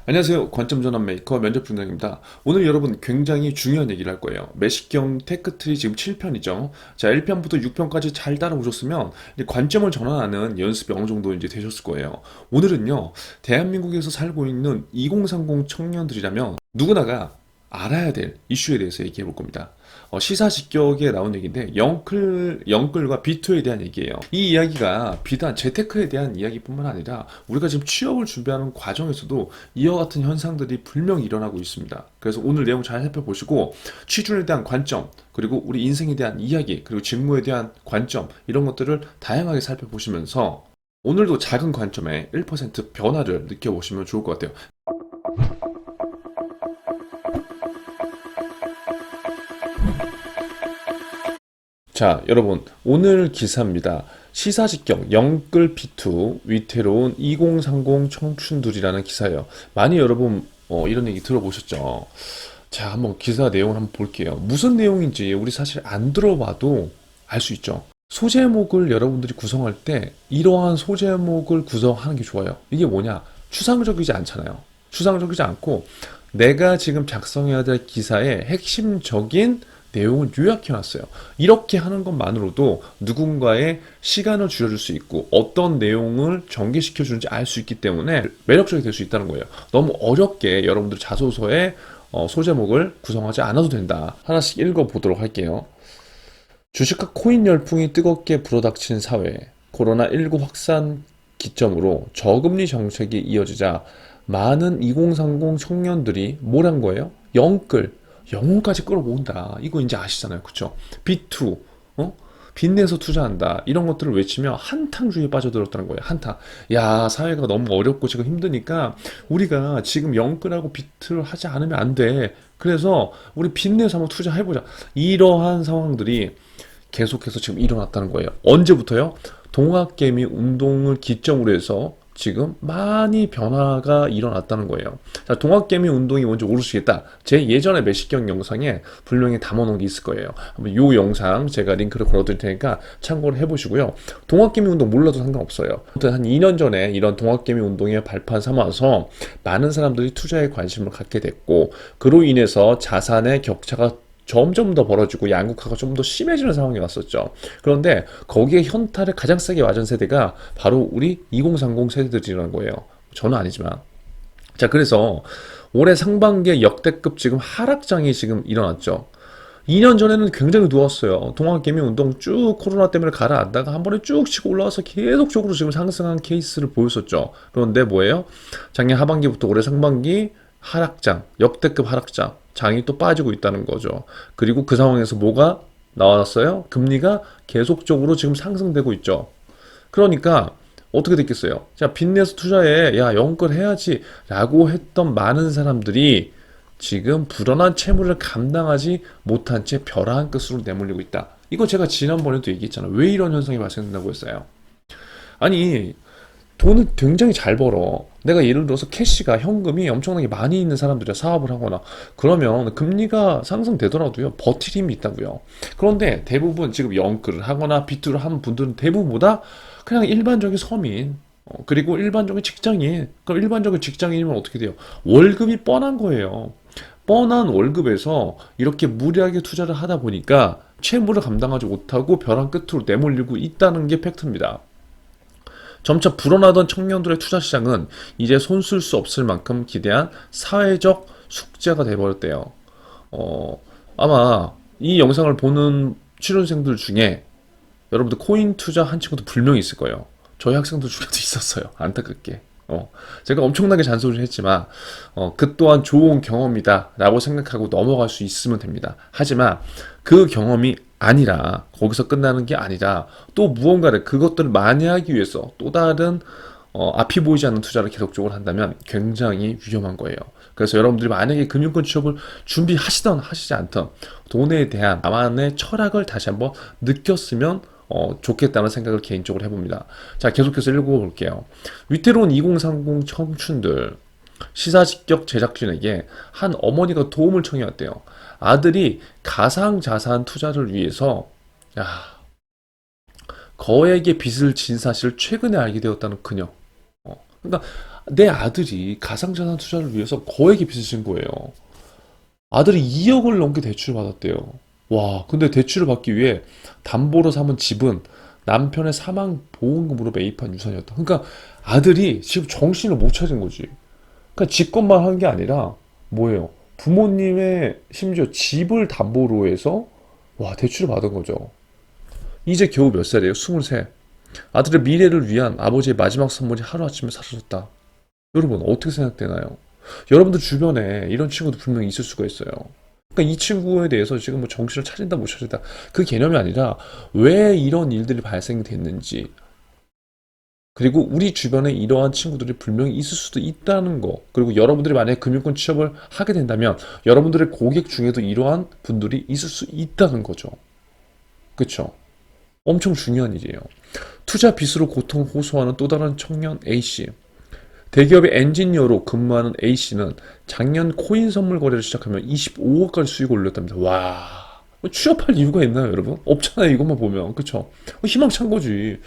안녕하세요. 관점 전환 메이커 면접 분석입니다. 오늘 여러분 굉장히 중요한 얘기를 할 거예요. 매식경 테크트리 지금 7편이죠. 자, 1편부터 6편까지 잘 따라오셨으면 이제 관점을 전환하는 연습이 어느 정도 이제 되셨을 거예요. 오늘은요, 대한민국에서 살고 있는 2030 청년들이라면 누구나가 알아야 될 이슈에 대해서 얘기해 볼 겁니다. 시사직격에 나온 얘기인데 영끌과 비투에 대한 얘기예요. 이 이야기가 비단 재테크에 대한 이야기뿐만 아니라 우리가 지금 취업을 준비하는 과정에서도 이와 같은 현상들이 분명히 일어나고 있습니다. 그래서 오늘 내용 잘 살펴보시고 취준에 대한 관점, 그리고 우리 인생에 대한 이야기, 그리고 직무에 대한 관점, 이런 것들을 다양하게 살펴보시면서 오늘도 작은 관점에 1% 변화를 느껴보시면 좋을 것 같아요. 자, 여러분, 오늘 기사입니다. 시사직격 영끌 비투 위태로운 2030 청춘들이라는 기사예요. 많이 여러분 이런 얘기 들어보셨죠? 자, 한번 기사 내용을 한번 볼게요. 무슨 내용인지 우리 사실 안 들어봐도 알 수 있죠. 소제목을 여러분들이 구성할 때 이러한 소제목을 구성하는 게 좋아요. 이게 뭐냐? 추상적이지 않잖아요. 추상적이지 않고 내가 지금 작성해야 될 기사의 핵심적인 내용을 요약해놨어요. 이렇게 하는 것만으로도 누군가의 시간을 줄여줄 수 있고 어떤 내용을 전개시켜주는지 알 수 있기 때문에 매력적이 될 수 있다는 거예요. 너무 어렵게 여러분들 자소서에 소제목을 구성하지 않아도 된다. 하나씩 읽어보도록 할게요. 주식과 코인 열풍이 뜨겁게 불어닥친 사회, 코로나19 확산 기점으로 저금리 정책이 이어지자 많은 2030 청년들이 뭘 한 거예요? 영혼까지 끌어모은다. 이거 이제 아시잖아요. 그쵸? B2, 빚내서 투자한다. 이런 것들을 외치며 한탕주의에 빠져들었다는 거예요. 한탕. 야, 사회가 너무 어렵고 지금 힘드니까 우리가 지금 영끌하고 비트를 하지 않으면 안 돼. 그래서 우리 빚내서 한번 투자해보자. 이러한 상황들이 계속해서 지금 일어났다는 거예요. 언제부터요? 동학개미 운동을 기점으로 해서 지금 많이 변화가 일어났다는 거예요. 자, 동학개미 운동이 뭔지 모르시겠다. 제 예전에 매식경 영상에 분명히 담아놓은 게 있을 거예요. 한번 요 영상 제가 링크를 걸어드릴 테니까 참고를 해보시고요. 동학개미 운동 몰라도 상관없어요. 아무튼 한 2년 전에 이런 동학개미 운동의 발판 삼아서 많은 사람들이 투자에 관심을 갖게 됐고, 그로 인해서 자산의 격차가 점점 더 벌어지고 양극화가 좀 더 심해지는 상황이 왔었죠. 그런데 거기에 현타를 가장 세게 맞은 세대가 바로 우리 2030 세대들이라는 거예요. 저는 아니지만. 자, 그래서 올해 상반기에 역대급 지금 하락장이 지금 일어났죠. 2년 전에는 굉장히 누웠어요. 동학개미 운동 쭉 코로나 때문에 가라앉다가 한 번에 쭉 치고 올라와서 계속적으로 지금 상승한 케이스를 보였었죠. 그런데 뭐예요? 작년 하반기부터 올해 상반기 하락장, 역대급 하락장, 장이 또 빠지고 있다는 거죠. 그리고 그 상황에서 뭐가 나왔어요? 금리가 계속적으로 지금 상승되고 있죠. 그러니까 어떻게 됐겠어요? 자, 빚내서 투자해. 야, 영끌 해야지. 라고 했던 많은 사람들이 지금 불어난 채무를 감당하지 못한 채 벼랑 끝으로 내몰리고 있다. 이거 제가 지난번에도 얘기했잖아요. 왜 이런 현상이 발생된다고 했어요? 아니, 돈을 굉장히 잘 벌어. 내가 예를 들어서 캐시가 현금이 엄청나게 많이 있는 사람들이 사업을 하거나 그러면 금리가 상승되더라도요 버틸 힘이 있다고요. 그런데 대부분 지금 영끌을 하거나 비투를 하는 분들은 대부분보다 그냥 일반적인 서민, 그리고 일반적인 직장인. 그럼 일반적인 직장인이면 어떻게 돼요? 월급이 뻔한 거예요. 뻔한 월급에서 이렇게 무리하게 투자를 하다 보니까 채무를 감당하지 못하고 벼랑 끝으로 내몰리고 있다는 게 팩트입니다. 점차 불어나던 청년들의 투자 시장은 이제 손쓸 수 없을 만큼 기대한 사회적 숙제가 돼버렸대요. 아마 이 영상을 보는 취준생들 중에 여러분들 코인 투자한 친구도 분명히 있을 거예요. 저희 학생들 중에도 있었어요. 안타깝게. 제가 엄청나게 잔소리를 했지만, 그 또한 좋은 경험이다 라고 생각하고 넘어갈 수 있으면 됩니다. 하지만 그 경험이 아니라, 거기서 끝나는 게 아니라, 또 무언가를 그것들을 만회하기 위해서 또 다른, 앞이 보이지 않는 투자를 계속적으로 한다면 굉장히 위험한 거예요. 그래서 여러분들이 만약에 금융권 취업을 준비하시던 하시지 않던 돈에 대한 나만의 철학을 다시 한번 느꼈으면 좋겠다는 생각을 개인적으로 해봅니다. 자, 계속해서 읽어볼게요. 위태로운 2030 청춘들. 시사직격 제작진에게 한 어머니가 도움을 청해왔대요. 아들이 가상자산 투자를 위해서 거액의 빚을 진 사실을 최근에 알게 되었다는 그녀. 그러니까 내 아들이 가상자산 투자를 위해서 거액의 빚을 진 거예요. 아들이 2억을 넘게 대출을 받았대요. 와, 근데 대출을 받기 위해 담보로 삼은 집은 남편의 사망 보험금으로 매입한 유산이었다. 그러니까 아들이 지금 정신을 못 차린 거지. 그러니까 집것만 한 게 아니라 뭐예요? 부모님의 심지어 집을 담보로 해서 와, 대출을 받은 거죠. 이제 겨우 몇 살이에요? 23. 아들의 미래를 위한 아버지의 마지막 선물이 하루아침에 사라졌다. 여러분, 어떻게 생각되나요? 여러분들 주변에 이런 친구도 분명히 있을 수가 있어요. 그러니까 이 친구에 대해서 지금 뭐 정신을 차린다 못 차린다 그 개념이 아니라 왜 이런 일들이 발생됐는지, 그리고 우리 주변에 이러한 친구들이 분명히 있을 수도 있다는 거, 그리고 여러분들이 만약에 금융권 취업을 하게 된다면 여러분들의 고객 중에도 이러한 분들이 있을 수 있다는 거죠. 그쵸? 엄청 중요한 일이에요. 투자 빚으로 고통 호소하는 또 다른 청년 A씨. 대기업의 엔지니어로 근무하는 A씨는 작년 코인 선물 거래를 시작하면 25억까지 수익을 올렸답니다. 와, 취업할 이유가 있나요, 여러분? 없잖아요, 이것만 보면. 그쵸? 희망찬 거지.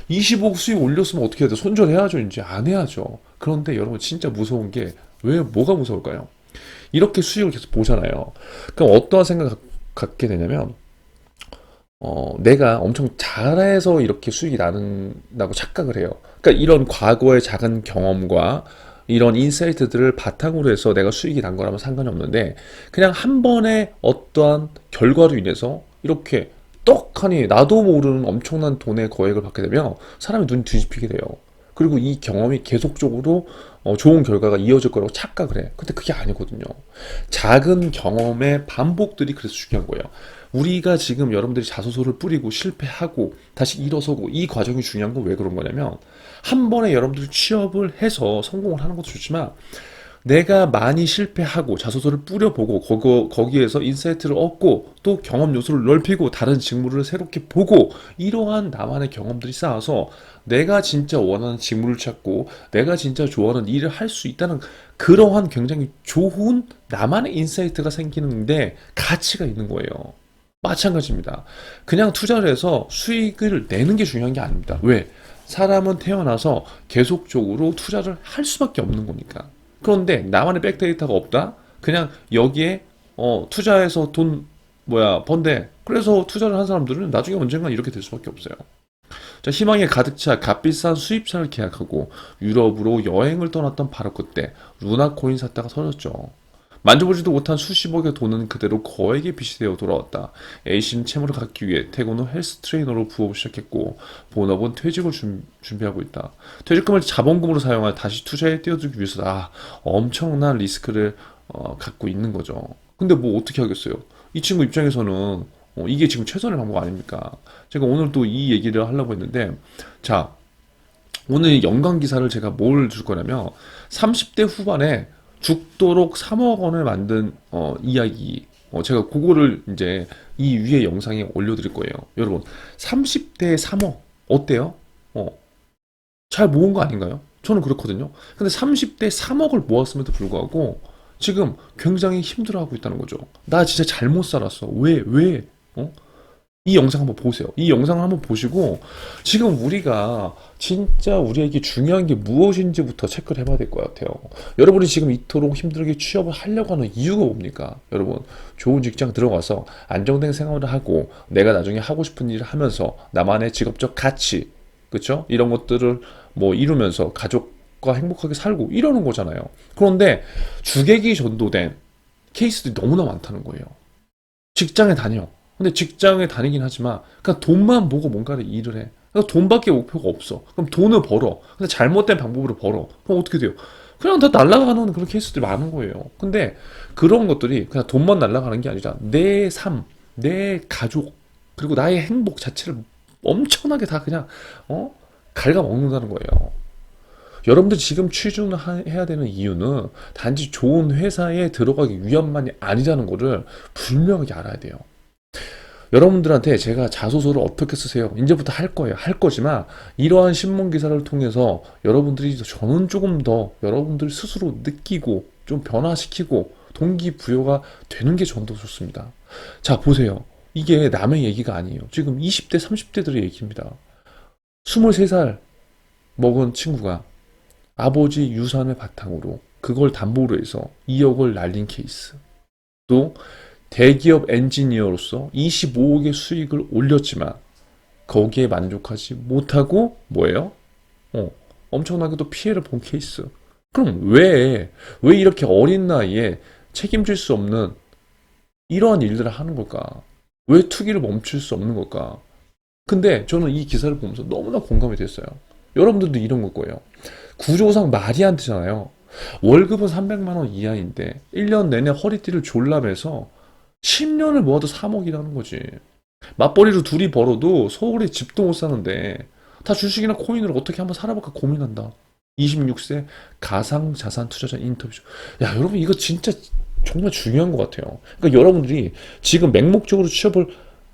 25억 수익 올렸으면 어떻게 해야 돼? 손절해야죠, 이제. 안 해야죠. 그런데 여러분, 진짜 무서운 게, 뭐가 무서울까요? 이렇게 수익을 계속 보잖아요. 그럼 어떠한 생각 갖게 되냐면, 내가 엄청 잘해서 이렇게 수익이 나는다고 착각을 해요. 그러니까 이런 과거의 작은 경험과 이런 인사이트들을 바탕으로 해서 내가 수익이 난 거라면 상관이 없는데, 그냥 한 번의 어떠한 결과로 인해서 이렇게 떡하니 나도 모르는 엄청난 돈의 거액을 받게 되면 사람이 눈이 뒤집히게 돼요. 그리고 이 경험이 계속적으로 좋은 결과가 이어질 거라고 착각을 해. 근데 그게 아니거든요. 작은 경험의 반복들이 그래서 중요한 거예요. 우리가 지금 여러분들이 자소서를 뿌리고 실패하고 다시 일어서고 이 과정이 중요한 건 왜 그런 거냐면, 한 번에 여러분들이 취업을 해서 성공을 하는 것도 좋지만 내가 많이 실패하고 자소서를 뿌려보고 거기에서 인사이트를 얻고 또 경험 요소를 넓히고 다른 직무를 새롭게 보고 이러한 나만의 경험들이 쌓아서 내가 진짜 원하는 직무를 찾고 내가 진짜 좋아하는 일을 할 수 있다는 그러한 굉장히 좋은 나만의 인사이트가 생기는데 가치가 있는 거예요. 마찬가지입니다. 그냥 투자를 해서 수익을 내는 게 중요한 게 아닙니다. 왜? 사람은 태어나서 계속적으로 투자를 할 수밖에 없는 거니까. 그런데 나만의 백데이터가 없다? 그냥 여기에 투자해서 돈 번대. 그래서 투자를 한 사람들은 나중에 언젠가 이렇게 될 수밖에 없어요. 자, 희망에 가득 차 값비싼 수입차를 계약하고 유럽으로 여행을 떠났던 바로 그때 루나 코인 샀다가 터졌죠. 만져보지도 못한 수십억의 돈은 그대로 거액의 빚이 되어 돌아왔다. A씨는 채무를 갚기 위해 퇴근 후 헬스 트레이너로 부업을 시작했고 본업은 퇴직을 준비하고 있다. 퇴직금을 자본금으로 사용하여 다시 투자에 뛰어들기 위해서다. 엄청난 리스크를 갖고 있는 거죠. 근데 뭐 어떻게 하겠어요? 이 친구 입장에서는 이게 지금 최선의 방법 아닙니까? 제가 오늘 또 이 얘기를 하려고 했는데, 자, 오늘 연관 기사를 제가 뭘 줄 거냐면 30대 후반에 죽도록 3억 원을 만든 이야기. 제가 그거를 이제 이 위에 영상에 올려드릴 거예요. 여러분, 30대에 3억 어때요? 어, 잘 모은 거 아닌가요? 저는 그렇거든요. 근데 30대 3억을 모았음에도 불구하고 지금 굉장히 힘들어하고 있다는 거죠. 나 진짜 잘못 살았어. 왜? 어? 이 영상 한번 보세요. 이 영상을 한번 보시고 지금 우리가 진짜 우리에게 중요한 게 무엇인지부터 체크를 해봐야 될 것 같아요. 여러분이 지금 이토록 힘들게 취업을 하려고 하는 이유가 뭡니까? 여러분, 좋은 직장 들어가서 안정된 생활을 하고 내가 나중에 하고 싶은 일을 하면서 나만의 직업적 가치, 그쵸? 이런 것들을 뭐 이루면서 가족과 행복하게 살고 이러는 거잖아요. 그런데 주객이 전도된 케이스들이 너무나 많다는 거예요. 직장에 다녀. 근데 직장에 다니긴 하지만 그냥 돈만 보고 뭔가를 일을 해. 그러니까 돈밖에 목표가 없어. 그럼 돈을 벌어. 근데 잘못된 방법으로 벌어. 그럼 어떻게 돼요? 그냥 다 날아가는 그런 케이스들이 많은 거예요. 근데 그런 것들이 그냥 돈만 날아가는 게 아니라 내 삶, 내 가족, 그리고 나의 행복 자체를 엄청나게 다 그냥 갉아먹는다는 거예요. 여러분들 지금 취준을 해야 되는 이유는 단지 좋은 회사에 들어가기 위함만이 아니라는 거를 분명하게 알아야 돼요. 여러분들한테 제가 자소서를 어떻게 쓰세요? 이제부터 할 거예요. 할 거지만 이러한 신문 기사를 통해서 여러분들이 저는 조금 더 여러분들 스스로 느끼고 좀 변화시키고 동기부여가 되는 게 저는 더 좋습니다. 자, 보세요. 이게 남의 얘기가 아니에요. 지금 20대, 30대들의 얘기입니다. 23살 먹은 친구가 아버지 유산을 바탕으로 그걸 담보로 해서 2억을 날린 케이스. 또 대기업 엔지니어로서 25억의 수익을 올렸지만 거기에 만족하지 못하고 뭐예요? 어, 엄청나게 또 피해를 본 케이스. 그럼 왜 이렇게 어린 나이에 책임질 수 없는 이러한 일들을 하는 걸까? 왜 투기를 멈출 수 없는 걸까? 근데 저는 이 기사를 보면서 너무나 공감이 됐어요. 여러분들도 이런 걸 거예요. 구조상 말이 안 되잖아요. 월급은 300만 원 이하인데 1년 내내 허리띠를 졸라매서 10년을 모아도 3억이라는 거지. 맞벌이로 둘이 벌어도 서울에 집도 못 사는데 다 주식이나 코인으로 어떻게 한번 살아볼까 고민한다. 26세 가상자산 투자자 인터뷰죠. 야, 여러분 이거 진짜 정말 중요한 것 같아요. 그러니까 여러분들이 지금 맹목적으로 취업을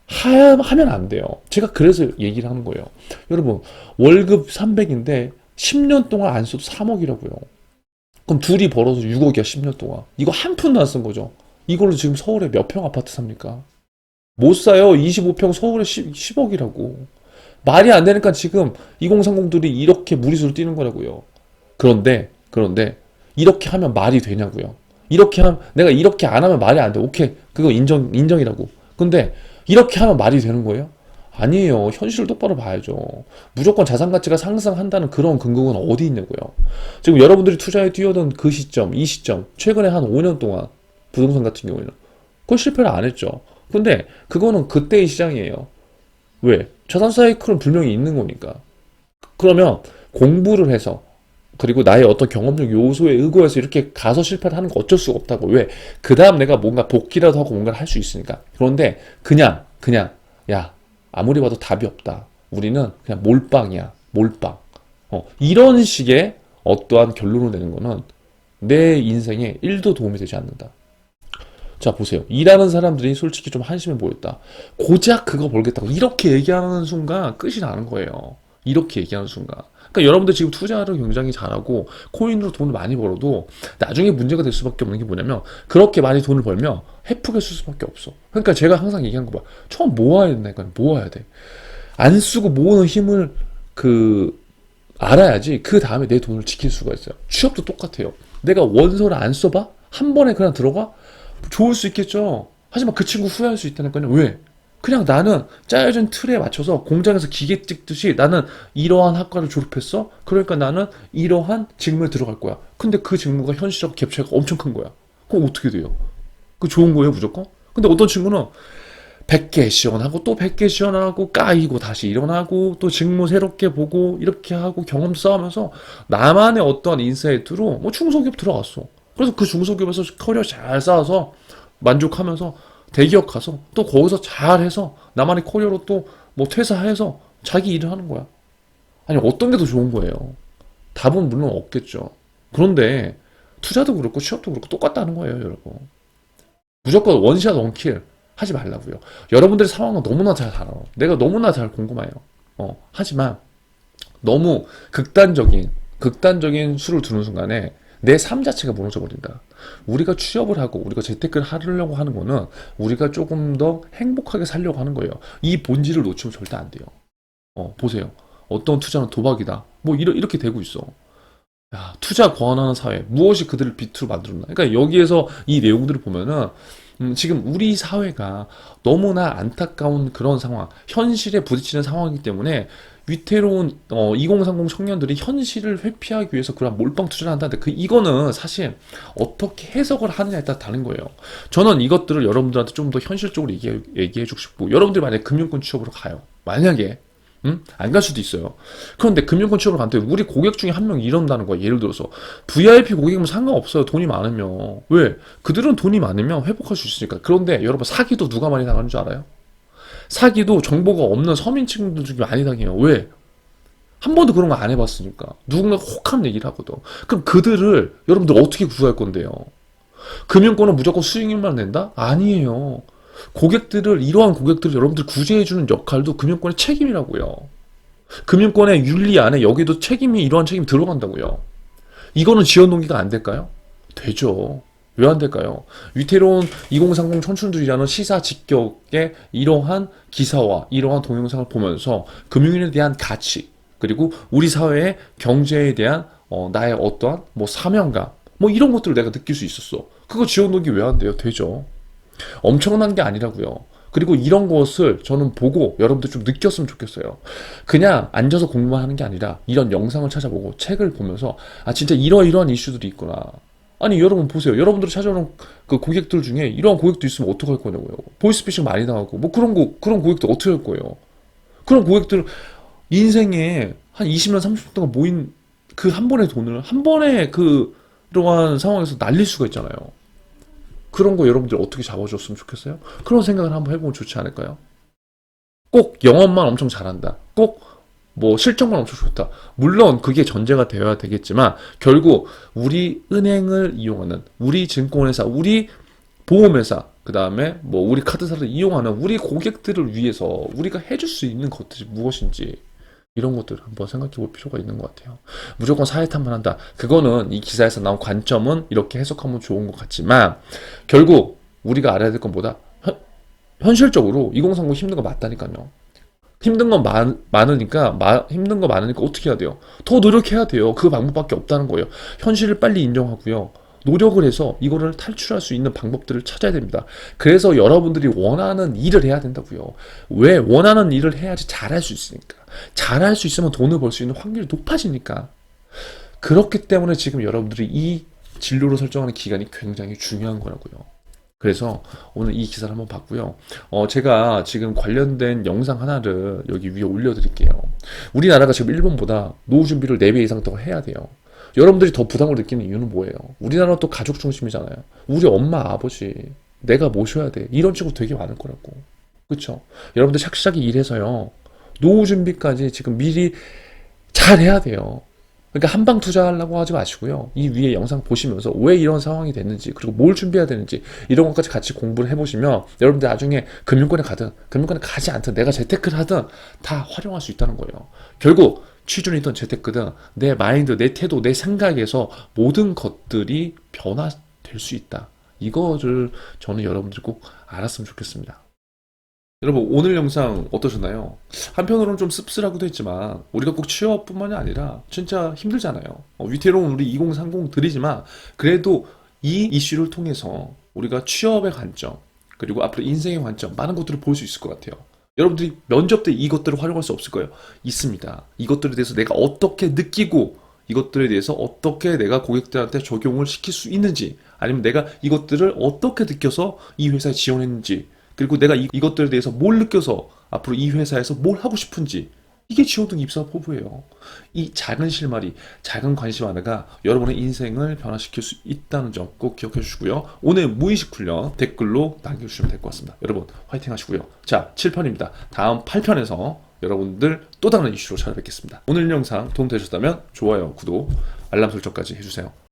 하면 안 돼요. 제가 그래서 얘기를 하는 거예요. 여러분 월급 300인데 10년 동안 안 써도 3억이라고요. 그럼 둘이 벌어서 6억이야 10년 동안. 이거 한 푼도 안 쓴 거죠. 이걸로 지금 서울에 몇 평 아파트 삽니까? 못 사요. 25평 서울에 10억이라고. 말이 안 되니까 지금 2030들이 이렇게 무리수를 뛰는 거라고요. 그런데 이렇게 하면 말이 되냐고요. 내가 이렇게 안 하면 말이 안 돼. 오케이. 그거 인정이라고. 근데 이렇게 하면 말이 되는 거예요? 아니에요. 현실을 똑바로 봐야죠. 무조건 자산 가치가 상승한다는 그런 근거는 어디 있냐고요. 지금 여러분들이 투자에 뛰어든 그 시점, 이 시점, 최근에 한 5년 동안 부동산 같은 경우에는 그건 실패를 안 했죠. 근데 그거는 그때의 시장이에요. 왜? 자산 사이클은 분명히 있는 거니까. 그러면 공부를 해서 그리고 나의 어떤 경험적 요소에 의거해서 이렇게 가서 실패를 하는 거 어쩔 수가 없다고. 왜? 그 다음 내가 뭔가 복귀라도 하고 뭔가를 할 수 있으니까. 그런데 그냥 야, 아무리 봐도 답이 없다. 우리는 그냥 몰빵이야. 몰빵. 이런 식의 어떠한 결론을 내는 거는 내 인생에 1도 도움이 되지 않는다. 자, 보세요. 일하는 사람들이 솔직히 좀 한심해 보였다. 고작 그거 벌겠다고. 이렇게 얘기하는 순간 끝이 나는 거예요. 이렇게 얘기하는 순간. 그러니까 여러분들 지금 투자를 굉장히 잘하고 코인으로 돈을 많이 벌어도 나중에 문제가 될 수밖에 없는 게 뭐냐면 그렇게 많이 돈을 벌면 헤프게 쓸 수밖에 없어. 그러니까 제가 항상 얘기한 거 봐. 처음 모아야 된다니까. 모아야 돼. 안 쓰고 모으는 힘을 알아야지 그 다음에 내 돈을 지킬 수가 있어요. 취업도 똑같아요. 내가 원서를 안 써봐? 한 번에 그냥 들어가? 좋을 수 있겠죠. 하지만 그 친구 후회할 수 있다니까요. 왜? 그냥 나는 짜여진 틀에 맞춰서 공장에서 기계 찍듯이 나는 이러한 학과를 졸업했어. 그러니까 나는 이러한 직무에 들어갈 거야. 근데 그 직무가 현실적 갭차가 엄청 큰 거야. 그럼 어떻게 돼요? 그 좋은 거예요, 무조건? 근데 어떤 친구는 100개 시연하고 또 100개 시연하고 까이고 다시 일어나고 또 직무 새롭게 보고 이렇게 하고 경험 쌓으면서 나만의 어떠한 인사이트로 뭐 중소기업 들어갔어. 그래서 그 중소기업에서 커리어 잘 쌓아서 만족하면서 대기업 가서 또 거기서 잘해서 나만의 커리어로 또 뭐 퇴사해서 자기 일을 하는 거야. 아니 어떤 게 더 좋은 거예요? 답은 물론 없겠죠. 그런데 투자도 그렇고 취업도 그렇고 똑같다는 거예요, 여러분. 무조건 원샷 원킬 하지 말라고요. 여러분들의 상황은 너무나 잘 알아요. 내가 너무나 잘 궁금해요. 하지만 너무 극단적인 수를 두는 순간에 내 삶 자체가 무너져 버린다. 우리가 취업을 하고 우리가 재테크를 하려고 하는 거는 우리가 조금 더 행복하게 살려고 하는 거예요. 이 본질을 놓치면 절대 안 돼요. 보세요. 어떤 투자는 도박이다. 뭐 이렇게 되고 있어. 야, 투자 권하는 사회, 무엇이 그들을 빛으로 만들었나? 그러니까 여기에서 이 내용들을 보면은 지금 우리 사회가 너무나 안타까운 그런 상황, 현실에 부딪히는 상황이기 때문에 위태로운 2030 청년들이 현실을 회피하기 위해서 그런 몰빵 투자를 한다는데 이거는 사실 어떻게 해석을 하느냐에 따라 다른 거예요. 저는 이것들을 여러분들한테 좀 더 현실적으로 얘기해주고 싶고 여러분들이 만약에 금융권 취업으로 가요. 만약에 안 갈 수도 있어요. 그런데 금융권 취업을 갔는데 우리 고객 중에 한 명이 이런다는 거야. 예를 들어서 VIP 고객이면 상관없어요. 돈이 많으면. 왜? 그들은 돈이 많으면 회복할 수 있으니까. 그런데 여러분 사기도 누가 많이 당하는 줄 알아요? 사기도 정보가 없는 서민층들 중에 많이 당해요. 왜? 한 번도 그런 거 안 해봤으니까. 누군가 혹한 얘기를 하거든. 그럼 그들을 여러분들 어떻게 구할 건데요? 금융권은 무조건 수익률만 낸다? 아니에요. 이러한 고객들을 여러분들 구제해주는 역할도 금융권의 책임이라고요. 금융권의 윤리 안에 여기도 이러한 책임이 들어간다고요. 이거는 지원 동기가 안 될까요? 되죠. 왜 안 될까요? 위태로운 2030 청춘들이라는 시사 직격의 이러한 기사와 이러한 동영상을 보면서 금융에 대한 가치, 그리고 우리 사회의 경제에 대한 나의 어떠한 뭐 사명감, 뭐 이런 것들을 내가 느낄 수 있었어. 그거 지워놓기 왜 안 돼요? 되죠. 엄청난 게 아니라고요. 그리고 이런 것을 저는 보고 여러분들 좀 느꼈으면 좋겠어요. 그냥 앉아서 공부만 하는 게 아니라 이런 영상을 찾아보고 책을 보면서 아 진짜 이러이러한 이슈들이 있구나. 아니 여러분 보세요. 여러분들이 찾아오는 그 고객들 중에 이러한 고객도 있으면 어떡할 거냐고요. 보이스피싱 많이 당하고 뭐 그런 고객들 어떻게 할 거예요. 그런 고객들 인생에 한 20년 30년 동안 모인 그 한 번의 돈을 한 번에 그러한 상황에서 날릴 수가 있잖아요. 그런 거 여러분들 어떻게 잡아줬으면 좋겠어요? 그런 생각을 한번 해보면 좋지 않을까요? 꼭 영업만 엄청 잘한다. 꼭 뭐 실적만 엄청 좋다. 물론 그게 전제가 되어야 되겠지만 결국 우리 은행을 이용하는 우리 증권회사, 우리 보험회사, 그 다음에 뭐 우리 카드사를 이용하는 우리 고객들을 위해서 우리가 해줄 수 있는 것들이 무엇인지 이런 것들을 한번 생각해 볼 필요가 있는 것 같아요. 무조건 사회탐만 한다. 그거는 이 기사에서 나온 관점은 이렇게 해석하면 좋은 것 같지만 결국 우리가 알아야 될 건 뭐다? 현실적으로 2030 힘든 거 맞다니까요. 힘든 건 힘든 거 많으니까 어떻게 해야 돼요? 더 노력해야 돼요. 그 방법밖에 없다는 거예요. 현실을 빨리 인정하고요. 노력을 해서 이거를 탈출할 수 있는 방법들을 찾아야 됩니다. 그래서 여러분들이 원하는 일을 해야 된다고요. 왜? 원하는 일을 해야지 잘할 수 있으니까. 잘할 수 있으면 돈을 벌 수 있는 확률이 높아지니까. 그렇기 때문에 지금 여러분들이 이 진로를 설정하는 기간이 굉장히 중요한 거라고요. 그래서 오늘 이 기사를 한번 봤고요. 제가 지금 관련된 영상 하나를 여기 위에 올려드릴게요. 우리나라가 지금 일본보다 노후 준비를 4배 이상 더 해야 돼요. 여러분들이 더 부담을 느끼는 이유는 뭐예요? 우리나라는 또 가족 중심이잖아요. 우리 엄마, 아버지, 내가 모셔야 돼. 이런 친구 되게 많을 거라고. 그쵸? 여러분들 샥샥이 일해서요. 노후 준비까지 지금 미리 잘 해야 돼요. 그러니까 한방 투자하려고 하지 마시고요. 이 위에 영상 보시면서 왜 이런 상황이 됐는지, 그리고 뭘 준비해야 되는지, 이런 것까지 같이 공부를 해보시면 여러분들 나중에 금융권에 가든, 금융권에 가지 않든, 내가 재테크를 하든 다 활용할 수 있다는 거예요. 결국 취준이든 재테크든 내 마인드, 내 태도, 내 생각에서 모든 것들이 변화될 수 있다. 이거를 저는 여러분들 꼭 알았으면 좋겠습니다. 여러분 오늘 영상 어떠셨나요? 한편으로는 좀 씁쓸하기도 했지만 우리가 꼭 취업뿐만이 아니라 진짜 힘들잖아요. 위태로운 우리 2030들이지만 그래도 이 이슈를 통해서 우리가 취업의 관점 그리고 앞으로 인생의 관점 많은 것들을 볼 수 있을 것 같아요. 여러분들이 면접 때 이것들을 활용할 수 없을 거예요. 있습니다. 이것들에 대해서 내가 어떻게 느끼고 이것들에 대해서 어떻게 내가 고객들한테 적용을 시킬 수 있는지 아니면 내가 이것들을 어떻게 느껴서 이 회사에 지원했는지 그리고 내가 이것들에 대해서 뭘 느껴서 앞으로 이 회사에서 뭘 하고 싶은지 이게 지원등 입사 포부예요. 이 작은 실마리, 작은 관심 하나가 여러분의 인생을 변화시킬 수 있다는 점 꼭 기억해 주시고요. 오늘 무의식 훈련 댓글로 남겨주시면 될 것 같습니다. 여러분 화이팅 하시고요. 자 7편입니다. 다음 8편에서 여러분들 또 다른 이슈로 찾아뵙겠습니다. 오늘 영상 도움되셨다면 좋아요, 구독, 알람 설정까지 해주세요.